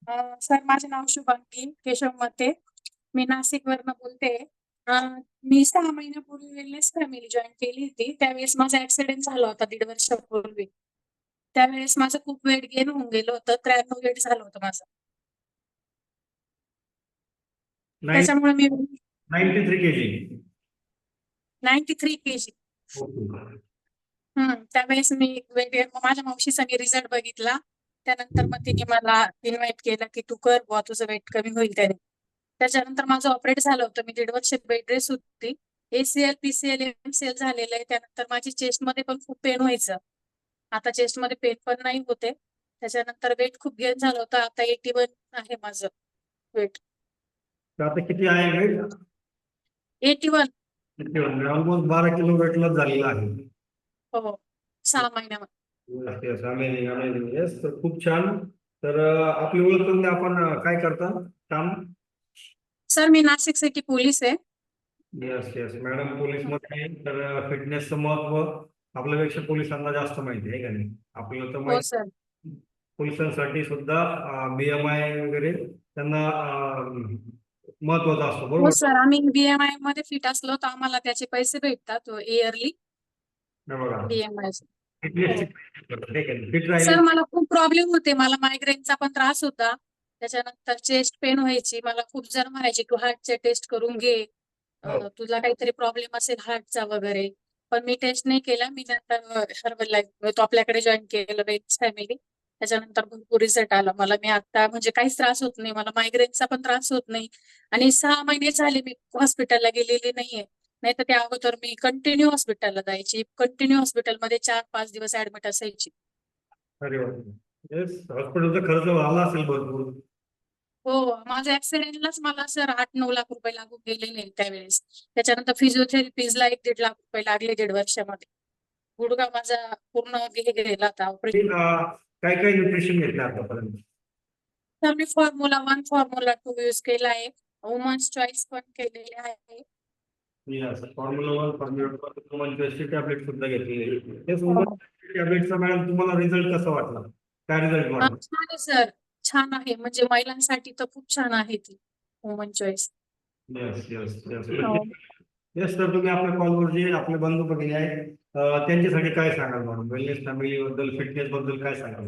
Sir माझे नाव शुभांगी केशव मते. मी नाशिकवरनं बोलते. मी 6 महिन्यापूर्वी वेलनेस फॅमिली जॉइन केली होती. त्यावेळेस माझा ॲक्सिडेंट झाला होता 1.5 वर्षापूर्वी. त्यावेळेस माझं खूप वेट गेन होऊन गेलं होतं. 93 वेट झालं होतं माझं. त्याच्यामुळे मी 93 kg. 93 केजी. त्यावेळेस मी माझ्या मावशीचा मी रिझल्ट बघितला. त्यानंतर मग तिने मला इन्व्हाइट केलं की तू कर बुवा तुझं वेट कमी होईल त्याने. त्याच्यानंतर माझं ऑपरेट झालं होतं. मी 1.5 वर्ष बेड रेस्ट होती. ACL, PCL, MCL झालेलं आहे. त्यानंतर माझी चेस्टमध्ये पण खूप पेन व्हायचं. आता चेस्टमध्ये पेन पण नाही होते. त्याच्यानंतर वेट खूप गेन झालं होतं. आता 81 आहे माझं वेट. आता किती आहे weight? 81. Almost 12 kilo weight loss झालेला आहे. हो 6 महिन्यामध्ये. Amazing amazing. येस, तर खूप छान. तर आपली ओळख करून द्या. आपण काय करता काम? सर मी नाशिक सिटी पोलीस आहे. येस येस मॅडम, पोलीस मध्ये तर फिटनेसचं महत्व आपल्यापेक्षा पोलिसांना जास्त माहिती आहे का नाही? आपल्याला तर हो माहिती. सर. पोलिसांसाठी सुद्धा BMI वगैरे त्यांना महत्वाचा असतो, हो बरोबर? सर, आम्ही BMI मध्ये फिट असलो तर आम्हाला त्याचे पैसे भेटतात इयरली हे बघा, BMI. फिटनेस हो फिट राहिले. सर, मला खूप प्रॉब्लेम होते. मला मायग्रेनचा पण त्रास होता. त्याच्यानंतर चेस्ट पेन व्हायची. मला खूप जण म्हणायचे तू हार्टचे टेस्ट करून घे. हो. तुला काहीतरी प्रॉब्लेम असेल हार्टचा वगैरे. पण मी टेस्ट नाही केला. मी नंतर हर्बल लाईफ तो आपल्याकडे जॉईन केलं वेल्स फॅमिली. त्याच्यानंतर भरपूर रिझल्ट आला मला. मी आता म्हणजे काहीच त्रास होत नाही. मला मायग्रेनचा पण त्रास होत नाही. आणि 6 महिने झाले मी हॉस्पिटलला गेलेली नाहीये. नाही तर त्या अगोदर मी कंटिन्यू हॉस्पिटलला जायची. कंटिन्यू हॉस्पिटलमध्ये 4-5 दिवस ऍडमिट असायची. अरे वा. येस, हॉस्पिटलचा खर्च आला असेल भरपूर. हो, माझ्या ऍक्सिडेंटलाच मला सर 8-9 लाख रुपये लागून गेलेले त्यावेळेस. त्याच्यानंतर फिजिओथेरपीजला 1-1.5 लाख रुपये लागले 1.5 वर्षामध्ये. गुडघा माझा पूर्ण हे गेला होता ऑपरेशन. काय काय न्यूट्रिशन घेतलं आतापर्यंत? तर मी फॉर्म्युला 1, फॉर्म्युला 2 यूज केला आहे. वुमन्स चॉईस पण केलेले आहे. फॉर्म्युला 1, फॉर्म्युला 2, वुमन टॅब्लेट सुद्धा घेतली. तेच हो. वुमन टॅब्लेटचा मॅडम तुम्हाला रिझल्ट कसा वाटला? काय रिझल्ट वाटला? छान आहे सर, छान आहे. म्हणजे महिलांसाठी तर खूप छान आहे ती woman choice. Yes yes yes हो. येस. तर तुम्ही आपल्या कॉलवर जे आपले बंधू भगिनी आहेत त्यांच्यासाठी काय सांगाल मॅडम? वेलनेस फॅमिली बद्दल, फिटनेस बद्दल काय सांगाल?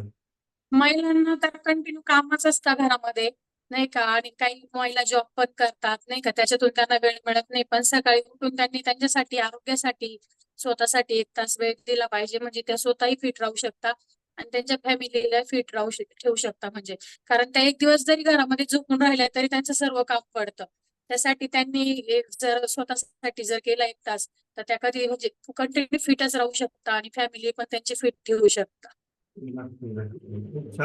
महिलांना तर कंटिन्यू कामच असतं घरामध्ये, नाही का? आणि काही महिला जॉब पण करतात, नाही का? त्याच्यातून त्यांना वेळ मिळत नाही. पण सकाळी उठून त्यांनी त्यांच्यासाठी, आरोग्यासाठी, स्वतःसाठी 1 तास वेळ दिला पाहिजे. म्हणजे त्या स्वतःही फिट राहू शकतात आणि त्यांच्या फॅमिलीला फिट ठेवू शकता. म्हणजे कारण त्या 1 दिवस जरी घरामध्ये झोपून राहिल्या तरी त्यांचं सर्व काम पडतं. त्यासाठी त्यांनी जर स्वतःसाठी जर केला 1 तास, तर त्या कधी म्हणजे कंटिन्यू फिटच राहू शकतात आणि फॅमिली पण त्यांची फिट ठेवू शकतात. नक्की, नक्की. खूप छान.